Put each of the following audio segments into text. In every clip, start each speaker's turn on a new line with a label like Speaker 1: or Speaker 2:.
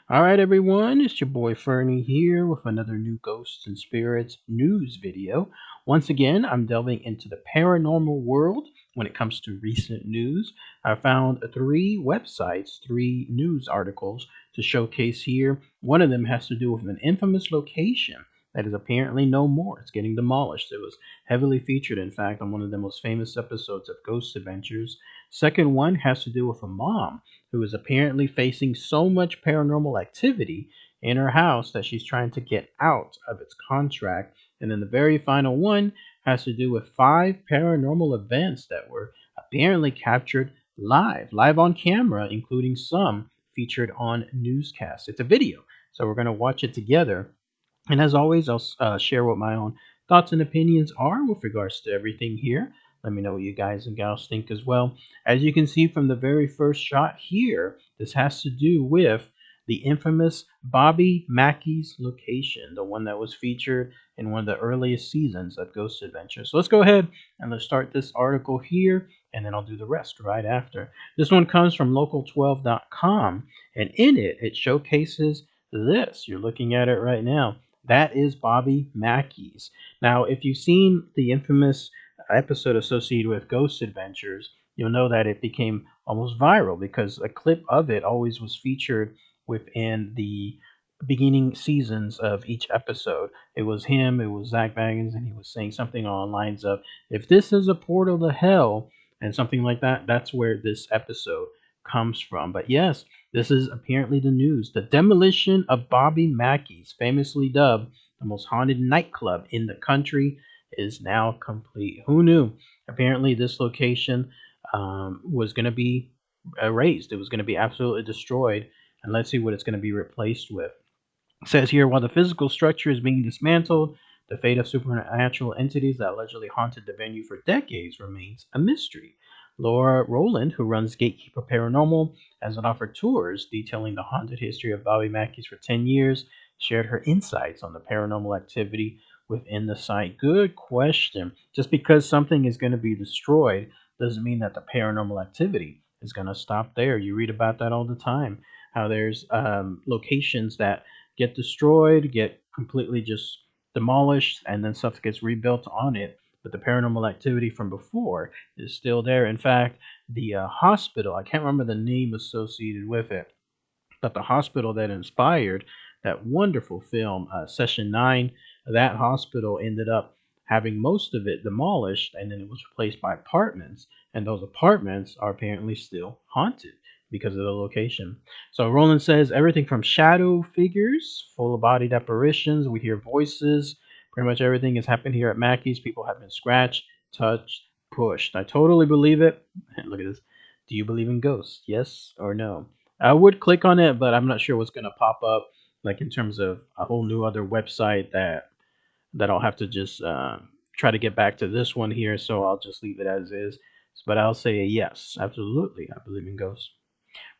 Speaker 1: All right, everyone, it's your boy Fernie here with another new Ghosts and Spirits news video. Once again, I'm delving into the paranormal world when it comes to recent news. I found three websites, three news articles to showcase here. One of them has to do with an infamous location that is apparently no more. It's getting demolished. It was heavily featured, in fact, on one of the most famous episodes of Ghost Adventures. Second one has to do with a mom who is apparently facing so much paranormal activity in her house that she's trying to get out of its contract. And then the very final one has to do with five paranormal events that were apparently captured live on camera, including some featured on newscasts. It's a video, so we're going to watch it together. And as always, I'll share what my own thoughts and opinions are with regards to everything here. Let me know what you guys and gals think as well. As you can see from the very first shot here, this has to do with the infamous Bobby Mackey's location, the one that was featured in one of the earliest seasons of Ghost Adventure. So let's go ahead and let's start this article here, and then I'll do the rest right after. This one comes from local12.com, and in it, it showcases this. You're looking at it right now. That is Bobby Mackey's. Now, if you've seen the infamous episode associated with Ghost Adventures, you'll know that it became almost viral because a clip of it always was featured within the beginning seasons of each episode. It was him, it was Zach Baggins, and he was saying something along the lines of, if this is a portal to hell, and something like that, that's where this episode comes from. But yes, this is apparently the news. The demolition of Bobby Mackey's, famously dubbed the most haunted nightclub in the country, is now complete. Who knew? Apparently, this location was going to be erased. It was going to be absolutely destroyed. And let's see what it's going to be replaced with. It says here, while the physical structure is being dismantled, the fate of supernatural entities that allegedly haunted the venue for decades remains a mystery. Laura Rowland, who runs Gatekeeper Paranormal, has offered tours detailing the haunted history of Bobby Mackey's for 10 years, shared her insights on the paranormal activity within the site. Good question. Just because something is going to be destroyed doesn't mean that the paranormal activity is going to stop there. You read about that all the time, how there's locations that get destroyed, get completely just demolished, and then stuff gets rebuilt on it. But the paranormal activity from before is still there. In fact, the hospital, I can't remember the name associated with it, but the hospital that inspired that wonderful film, Session 9, that hospital ended up having most of it demolished and then it was replaced by apartments. And those apartments are apparently still haunted because of the location. So Roland says everything from shadow figures, full bodied apparitions, we hear voices, pretty much everything has happened here at Mackey's. People have been scratched, touched, pushed. I totally believe it. Look at this. Do you believe in ghosts? Yes or no? I would click on it, but I'm not sure what's going to pop up, like in terms of a whole new other website that I'll have to just try to get back to this one here. So I'll just leave it as is. But I'll say a yes, absolutely. I believe in ghosts.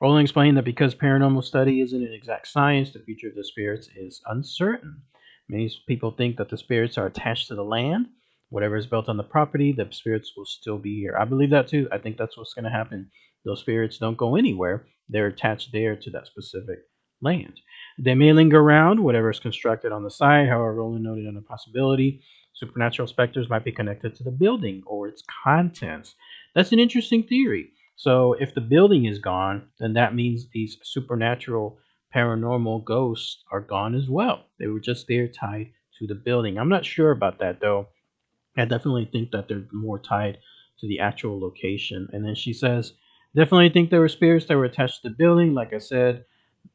Speaker 1: Rowling explained that because paranormal study isn't an exact science, the future of the spirits is uncertain. Many people think that the spirits are attached to the land. Whatever is built on the property, the spirits will still be here. I believe that too. I think that's what's going to happen. Those spirits don't go anywhere. They're attached there to that specific land. They may linger around, whatever is constructed on the site. However, Rowling noted on a possibility supernatural specters might be connected to the building or its contents. That's an interesting theory. So if the building is gone, then that means these supernatural paranormal ghosts are gone as well. They were just there tied to the building. I'm not sure about that though. I definitely think that they're more tied to the actual location. And then she says, definitely think there were spirits that were attached to the building. Like I said,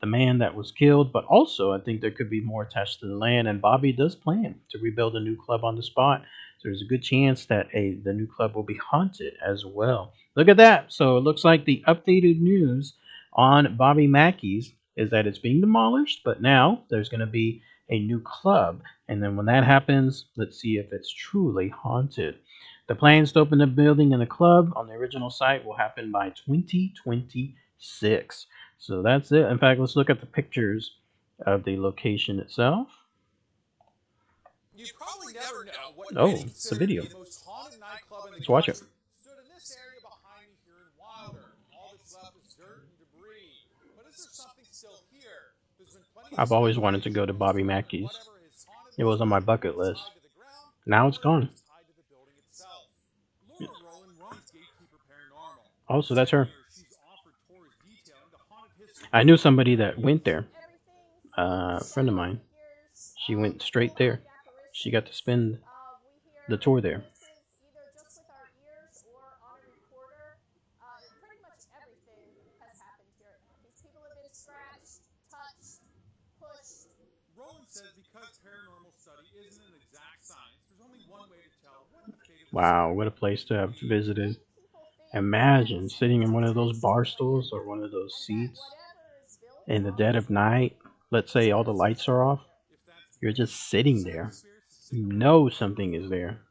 Speaker 1: the man that was killed, but also I think there could be more attached to the land. And Bobby does plan to rebuild a new club on the spot. So there's a good chance that the new club will be haunted as well. Look at that. So it looks like the updated news on Bobby Mackey's is that it's being demolished, but now there's going to be a new club. And then when that happens, let's see if it's truly haunted. The plans to open the building and the club on the original site will happen by 2026. So that's it. In fact, let's look at the pictures of the location itself.
Speaker 2: You probably never know what
Speaker 1: Oh,
Speaker 2: many
Speaker 1: it's a
Speaker 2: consider to
Speaker 1: video.
Speaker 2: be the most haunted nightclub in the
Speaker 1: Let's watch it.
Speaker 2: country. Stood in this area behind me here in Wilder. All that's left is dirt and debris. But is there something still here? Does when plenty of
Speaker 1: I've always
Speaker 2: specters
Speaker 1: wanted to
Speaker 2: get
Speaker 1: go to
Speaker 2: close,
Speaker 1: Bobby Mackey's.
Speaker 2: whatever is haunted
Speaker 1: It
Speaker 2: the
Speaker 1: was on my
Speaker 2: spot
Speaker 1: bucket
Speaker 2: gets
Speaker 1: list.
Speaker 2: tied to the ground,
Speaker 1: Now it's
Speaker 2: or it
Speaker 1: gone.
Speaker 2: gets tied to the building itself. Laura Rowland runs Gatekeeper Paranormal.
Speaker 1: Oh, so that's
Speaker 2: Sitting
Speaker 1: her.
Speaker 2: here, she's offered tours detailing the haunted history
Speaker 1: I knew
Speaker 2: behind
Speaker 1: somebody that went
Speaker 2: Demolished.
Speaker 1: there. A friend of mine. She went straight there. She got to spend the tour there.
Speaker 2: Rowland says because paranormal study isn't an exact science, there's only one way to tell what the fate of the
Speaker 1: Wow,
Speaker 2: spirit
Speaker 1: what a
Speaker 2: will
Speaker 1: place
Speaker 2: be.
Speaker 1: to have visited. Imagine sitting in one of those bar stools or one of those seats in the dead of night. Let's say all the lights are off.
Speaker 2: If that's the
Speaker 1: You're just
Speaker 2: case,
Speaker 1: sitting
Speaker 2: some
Speaker 1: there.
Speaker 2: experienced to stick
Speaker 1: You
Speaker 2: around
Speaker 1: know
Speaker 2: for a
Speaker 1: something
Speaker 2: little
Speaker 1: is
Speaker 2: bit
Speaker 1: there.
Speaker 2: longer.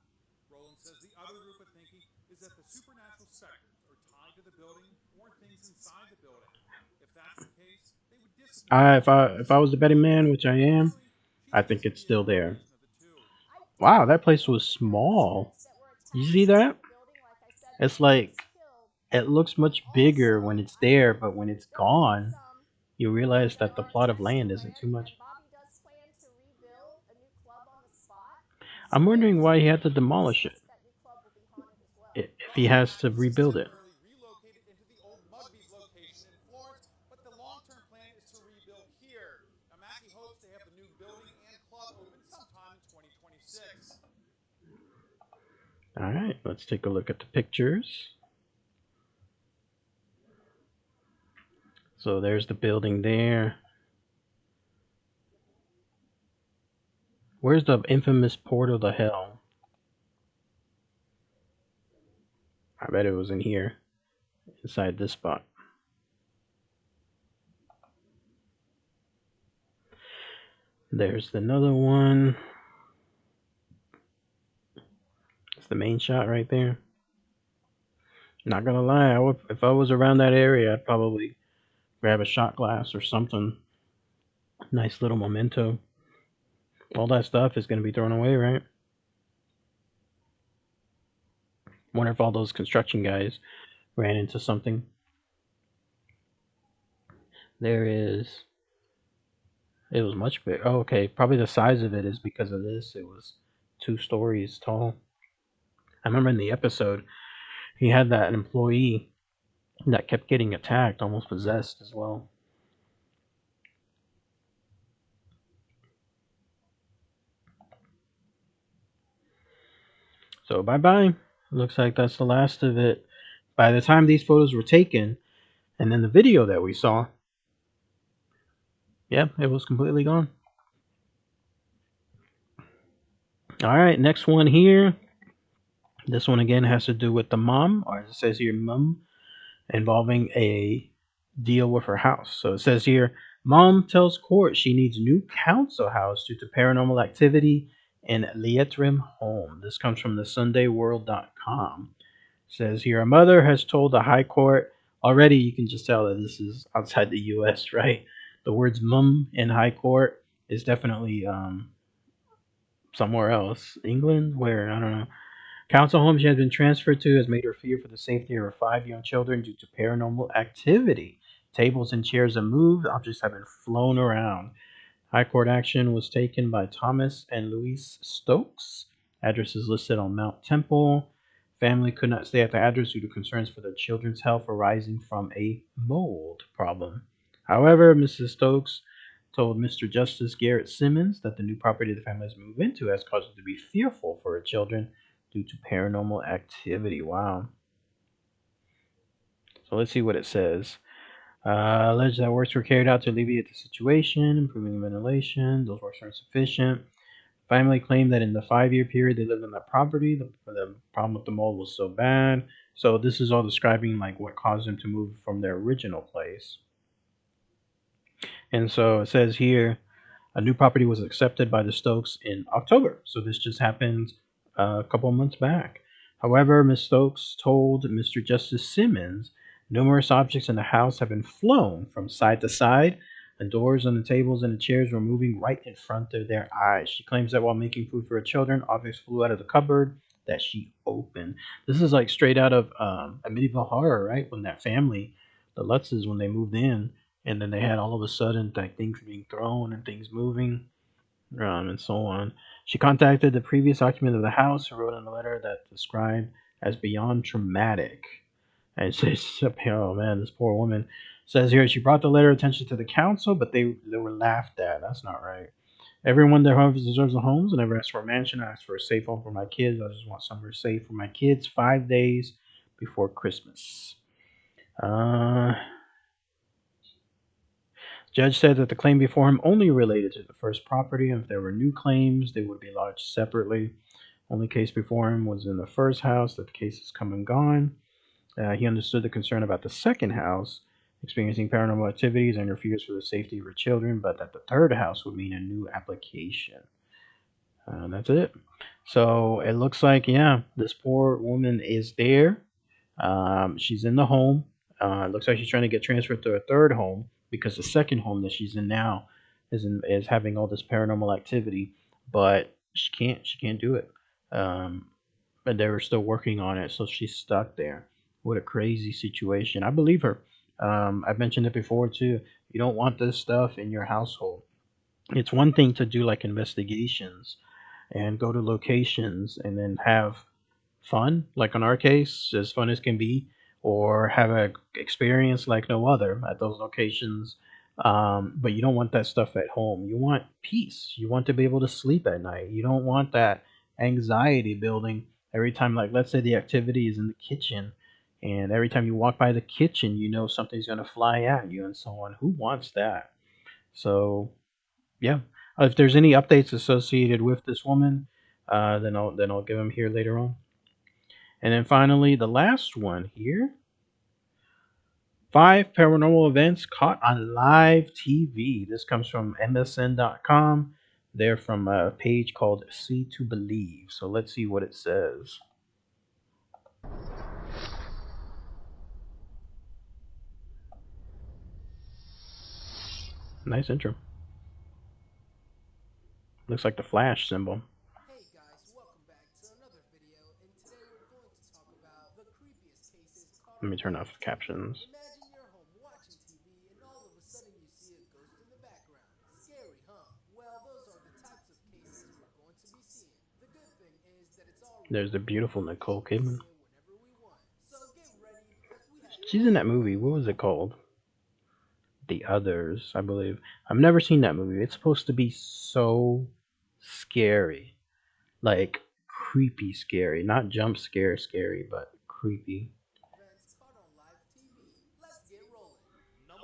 Speaker 2: Rowland says the other group of thinking is that the supernatural specters are tied to the building or things inside the building. If that's the case, they would disappear
Speaker 1: If I
Speaker 2: after a
Speaker 1: if I was
Speaker 2: certain
Speaker 1: the betting
Speaker 2: time.
Speaker 1: man, which I am,
Speaker 2: Personally, she
Speaker 1: I
Speaker 2: thinks it
Speaker 1: think
Speaker 2: could
Speaker 1: it's
Speaker 2: be a
Speaker 1: still there.
Speaker 2: combination of the two.
Speaker 1: Wow, that place was small. You see that? It's like it looks much bigger when it's there, but when it's gone, you realize that the plot of land isn't too much. I'm wondering why he had to demolish it if he
Speaker 2: Bobby
Speaker 1: has to
Speaker 2: Mackey's
Speaker 1: rebuild it.
Speaker 2: temporarily relocated into the old Mugby's location in Florence, but the long-term plan is to rebuild here. Now, Mackey hopes to have the new building and club open sometime in 2026.
Speaker 1: All right, let's take a look at the pictures. So there's the building there. Where's the infamous portal to hell? I bet it was in here, inside this spot. There's another one. It's the main shot right there. Not gonna lie, if I was around that area, I'd probably grab a shot glass or something. Nice little memento. All that stuff is gonna be thrown away, right? Wonder if all those construction guys ran into something. There is. It was much bigger. Oh, okay. Probably the size of it is because of this. It was 2 stories tall. I remember in the episode, he had that employee that kept getting attacked, almost possessed as well. So bye bye. Looks like that's the last of it. By the time these photos were taken, and then the video that we saw, yep, it was completely gone. All right, next one here. This one again has to do with the mom, or as it says here, mum, involving a deal with her house. So it says here, mom tells court she needs new council house due to paranormal activity in Leitrim home. This comes from the SundayWorld.com. It says here, a mother has told the high court. Already, you can just tell that this is outside the U.S., right? The words mum in high court is definitely somewhere else. England? Where? I don't know. Council home she has been transferred to has made her fear for the safety of her 5 young children due to paranormal activity. Tables and chairs have moved, objects have been flown around. High court action was taken by Thomas and Louise Stokes. Address is listed on Mount Temple. Family could not stay at the address due to concerns for their children's health arising from a mold problem. However, Mrs. Stokes told Mr. Justice Garrett Simmons that the new property the family has moved into has caused them to be fearful for her children due to paranormal activity. Wow. So let's see what it says. Alleged that works were carried out to alleviate the situation, improving ventilation. Those works are insufficient. Family claimed that in the 5 year period they lived on that property, the problem with the mold was so bad. So this is all describing like what caused them to move from their original place. And so it says here, a new property was accepted by the Stokes in October. So this just happened a couple months back. However, Ms. Stokes told Mr. Justice Simmons numerous objects in the house have been flown from side to side, and doors on the tables and the chairs were moving right in front of their eyes. She claims that while making food for her children, objects flew out of the cupboard that she opened. This is like straight out of a medieval horror, right? When that family, the Lutzes, when they moved in, and then they had all of a sudden like things being thrown and things moving, and so on. She contacted the previous occupant of the house, who wrote in a letter that described as beyond traumatic. And it says, oh man, this poor woman says here she brought the letter attention to the council, but they were laughed at. That's not right. Everyone there, however, deserves a home. So I never asked for a mansion. I asked for a safe home for my kids. I just want somewhere safe for my kids 5 days before Christmas. Uh, Judge said that the claim before him only related to the first property, and if there were new claims, they would be lodged separately. Only case before him was in the first house. That the case is come and gone. He understood the concern about the second house experiencing paranormal activities and refused for the safety of her children, but that the third house would mean a new application. That's it. So it looks like, yeah, this poor woman is there. She's in the home. It looks like she's trying to get transferred to a third home because the second home that she's in now is having all this paranormal activity, but she can't do it. Um, but they were still working on it, so she's stuck there. What a crazy situation! I believe her. I've mentioned it before too. You don't want this stuff in your household. It's one thing to do like investigations and go to locations and then have fun, like in our case, as fun as can be, or have an experience like no other at those locations. But you don't want that stuff at home. You want peace. You want to be able to sleep at night. You don't want that anxiety building every time, like, let's say the activity is in the kitchen. And every time you walk by the kitchen, you know something's going to fly at you and so on. Who wants that? So, yeah. If there's any updates associated with this woman, then I'll give them here later on. And then finally, the last one here: five paranormal events caught on live TV. This comes from MSN.com. They're from a page called See to Believe. So let's see what it says. Nice intro. Looks like the Flash symbol.
Speaker 2: Hey guys, welcome back to another video, and today we're going to talk about the creepiest cases caught
Speaker 1: Let
Speaker 2: on
Speaker 1: me turn
Speaker 2: live
Speaker 1: off the
Speaker 2: TV.
Speaker 1: captions.
Speaker 2: Imagine you're home watching TV and all of a sudden you see a ghost in the background. Scary, huh? Well, those are the types of cases we're going to be seeing. The good thing is that it's all
Speaker 1: There's the
Speaker 2: recorded
Speaker 1: beautiful
Speaker 2: and
Speaker 1: Nicole
Speaker 2: we can
Speaker 1: Kidman.
Speaker 2: see it whenever we want. So get ready because we have
Speaker 1: She's in
Speaker 2: all
Speaker 1: that
Speaker 2: the
Speaker 1: movie. What
Speaker 2: creepiest
Speaker 1: was it
Speaker 2: ones.
Speaker 1: called? The Others, I believe. I've never seen that movie. It's supposed to be so scary. Like creepy scary. Not jump scare scary, but creepy.
Speaker 2: Events caught on live TV. Let's get rolling.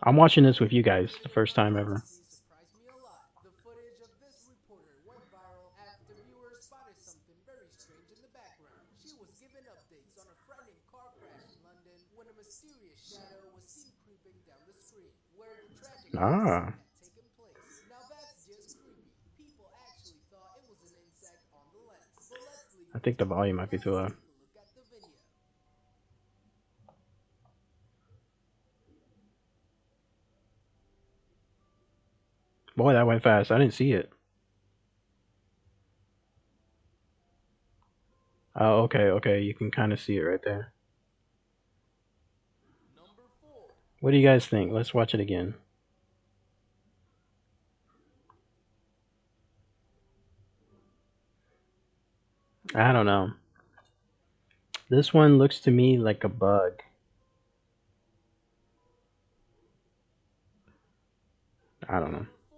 Speaker 1: I'm
Speaker 2: Number
Speaker 1: watching this
Speaker 2: 5.
Speaker 1: with you
Speaker 2: The
Speaker 1: guys the
Speaker 2: video
Speaker 1: first
Speaker 2: I'm
Speaker 1: time
Speaker 2: about to
Speaker 1: ever.
Speaker 2: see surprised me a lot. The footage of this reporter went viral after viewers spotted something very strange in the background. She was given updates on a frightening car crash in London when a mysterious shadow was seen creeping down the screen where the tragic accident
Speaker 1: Ah,
Speaker 2: had taken place. Now that's just creepy. People actually thought it was an insect on the lens. But let's leave
Speaker 1: I
Speaker 2: the
Speaker 1: think the
Speaker 2: talk
Speaker 1: volume
Speaker 2: and
Speaker 1: might be too
Speaker 2: let's
Speaker 1: loud.
Speaker 2: take a look at the video.
Speaker 1: Boy, that went fast. I didn't see it. Oh, okay, okay. You can kind of see it right there.
Speaker 2: Number 4.
Speaker 1: What do you guys think? Let's watch it again. I don't know. This one looks to me like a bug. I don't know.
Speaker 2: Number 4.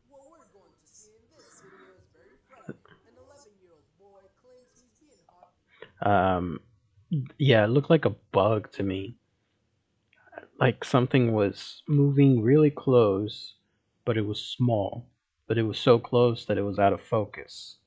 Speaker 2: What we're going to see in this video is very frightening. An 11-year-old boy claims he's being haunted.
Speaker 1: Um, yeah, it looked like a bug to me. Like something was moving really close, but it was small. But it was so close that it was out of focus.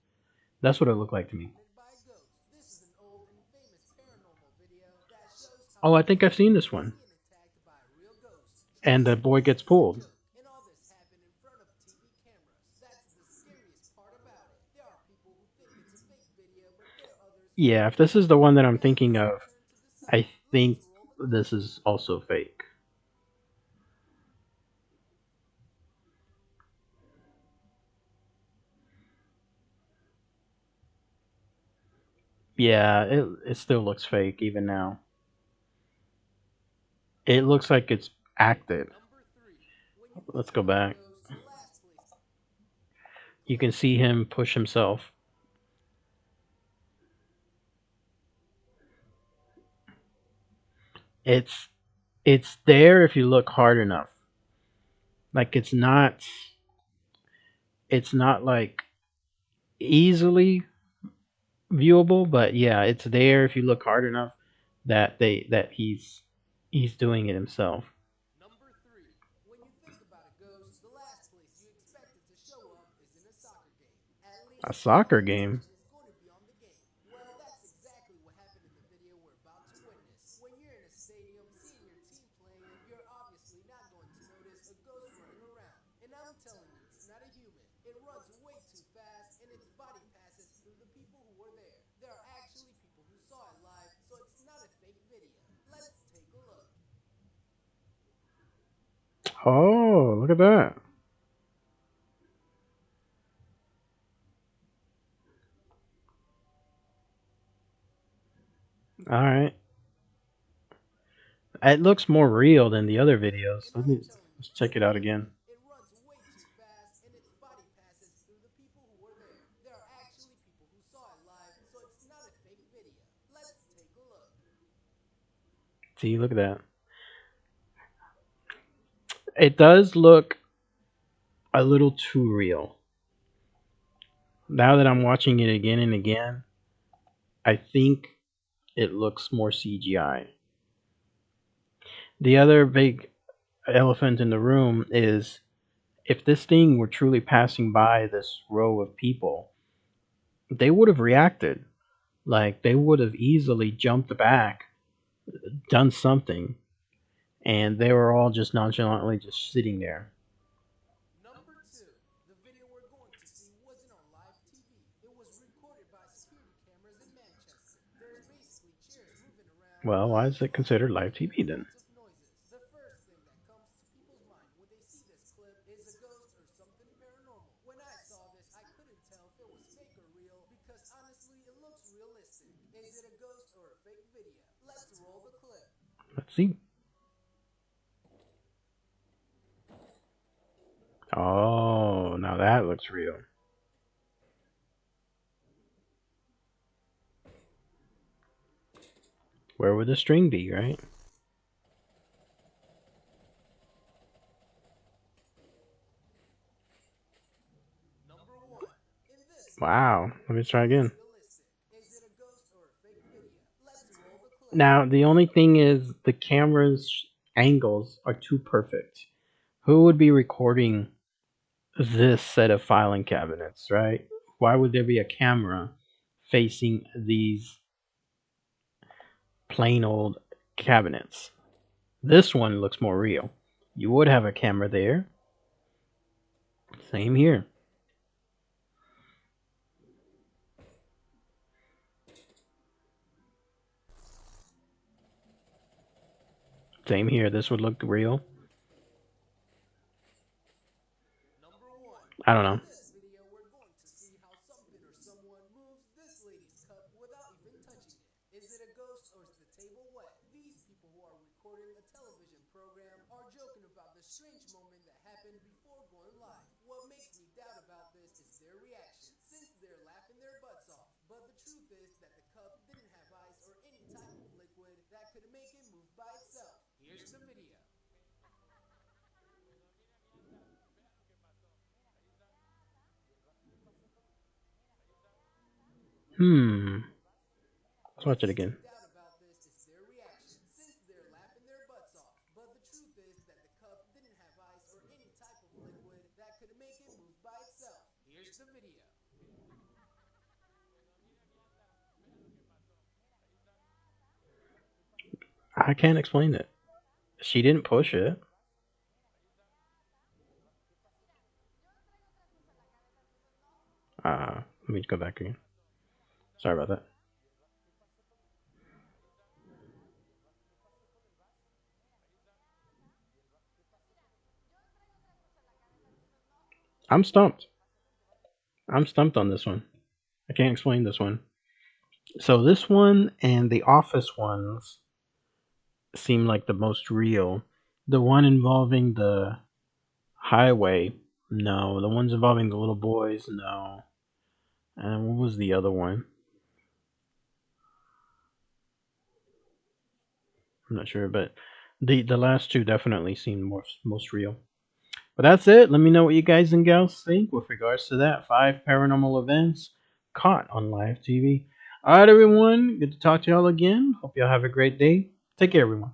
Speaker 1: That's what it looked like to me.
Speaker 2: By ghosts. This is an old and famous paranormal video that shows how
Speaker 1: Oh,
Speaker 2: a
Speaker 1: I think I've
Speaker 2: boy
Speaker 1: seen this
Speaker 2: is
Speaker 1: one.
Speaker 2: being attacked by a real ghost.
Speaker 1: And
Speaker 2: Just
Speaker 1: the boy
Speaker 2: think
Speaker 1: gets
Speaker 2: this is a
Speaker 1: pulled.
Speaker 2: joke. And all this happened in front of TV cameras. That's the scariest part about it. There are people who think it's a fake video, but there are others who
Speaker 1: Yeah,
Speaker 2: think
Speaker 1: if
Speaker 2: it's
Speaker 1: this is the
Speaker 2: real.
Speaker 1: one that I'm thinking
Speaker 2: Guys,
Speaker 1: of,
Speaker 2: turn to the
Speaker 1: I
Speaker 2: side. Let's
Speaker 1: think
Speaker 2: roll the clip.
Speaker 1: this is also fake. Yeah, it still looks fake even now. It looks like it's acted.
Speaker 2: Number 3.
Speaker 1: Let's go
Speaker 2: about a
Speaker 1: back.
Speaker 2: ghost, the last place
Speaker 1: You can see him push himself. It's it's there if you look hard enough. Like it's not like easily viewable, but yeah, it's there if you look hard enough that he's doing it himself.
Speaker 2: Number 3. When you think about a ghost, the last place you expect it to show up is in a soccer game. At
Speaker 1: A
Speaker 2: least all
Speaker 1: soccer
Speaker 2: your
Speaker 1: game.
Speaker 2: attention is going to be on the game. Well, that's exactly what happened in the video we're about to witness. When you're in a stadium seeing your team playing, you're obviously not going to notice a ghost running around. And I'm telling you, it's not a human. It runs way too fast and its body passes through the people who were there. There are actually people who saw it live, so it's not a fake video. Let's take a look.
Speaker 1: Oh, look at that. All right. It looks more real than the other videos.
Speaker 2: And I'm telling you,
Speaker 1: Let's
Speaker 2: it's
Speaker 1: check
Speaker 2: not
Speaker 1: it
Speaker 2: a
Speaker 1: out
Speaker 2: human.
Speaker 1: again.
Speaker 2: It runs way too fast and its body passes through the people who were there. There are actually people who saw it live, so it's not a fake video. Let's take a look.
Speaker 1: See, look at that. It does look a little too real. Now that I'm watching it again and again, I think it looks more CGI. The other big elephant in the room is if this thing were truly passing by this row of people, they would have reacted. Like they would have easily jumped back, done something, and they were all just nonchalantly just sitting there.
Speaker 2: Number 2. The video we're going to see wasn't on live TV. It was recorded by security cameras in Manchester. There's basically chairs moving around,
Speaker 1: Well, why is
Speaker 2: lights
Speaker 1: it
Speaker 2: flickering,
Speaker 1: considered live
Speaker 2: and
Speaker 1: TV then?
Speaker 2: lots of noises. The first thing that comes to people's mind when they see this clip is a ghost or something paranormal. When I saw this, I couldn't tell if it was fake or real because honestly, it looks realistic. Is it a ghost or a fake video? Let's roll the clip.
Speaker 1: Let's see. Oh, now that looks real. Where would the string be, right?
Speaker 2: Number 1. In this video,
Speaker 1: Wow.
Speaker 2: it
Speaker 1: Let me try
Speaker 2: looks
Speaker 1: again.
Speaker 2: realistic. Is it a ghost or a fake video? Let's roll the clip.
Speaker 1: Now, the only thing is the camera's angles are too perfect. Who would be recording this set of filing cabinets, right? Why would there be a camera facing these plain old cabinets? This one looks more real. You would have a camera there. Same here. Same here. This would look real.
Speaker 2: Number 1.
Speaker 1: I don't
Speaker 2: In
Speaker 1: know.
Speaker 2: this video, we're going to see how something or someone moves this lady's cup without even touching it. Is it a ghost or is the table wet? These people who are recording a television program are joking about the strange moment that happened before going live. What makes me doubt about this is their reaction, since they're laughing their butts off. But the truth is that the cup didn't have ice or any type of liquid that could make it move by itself. Here's the video.
Speaker 1: Hmm. Let's
Speaker 2: What
Speaker 1: watch it
Speaker 2: makes me
Speaker 1: again.
Speaker 2: doubt about this is their reaction, since they're laughing their butts off. But the truth is that the cup didn't have ice or any type of liquid that could make it move by itself. Here's the video.
Speaker 1: I can't explain it. She didn't push it. Let me go back again. Sorry about that. I'm stumped. I'm stumped on this one. I can't explain this one. So this one and the office ones seem like the most real. The one involving Highway. No. The ones involving the little boys. No. And what was the other one? I'm not sure, but the last two definitely seem most real. But that's it. Let me know what you guys and gals think with regards to that. 5 paranormal events caught on live TV. All right, everyone. Good to talk to y'all again. Hope y'all have a great day. Take care, everyone.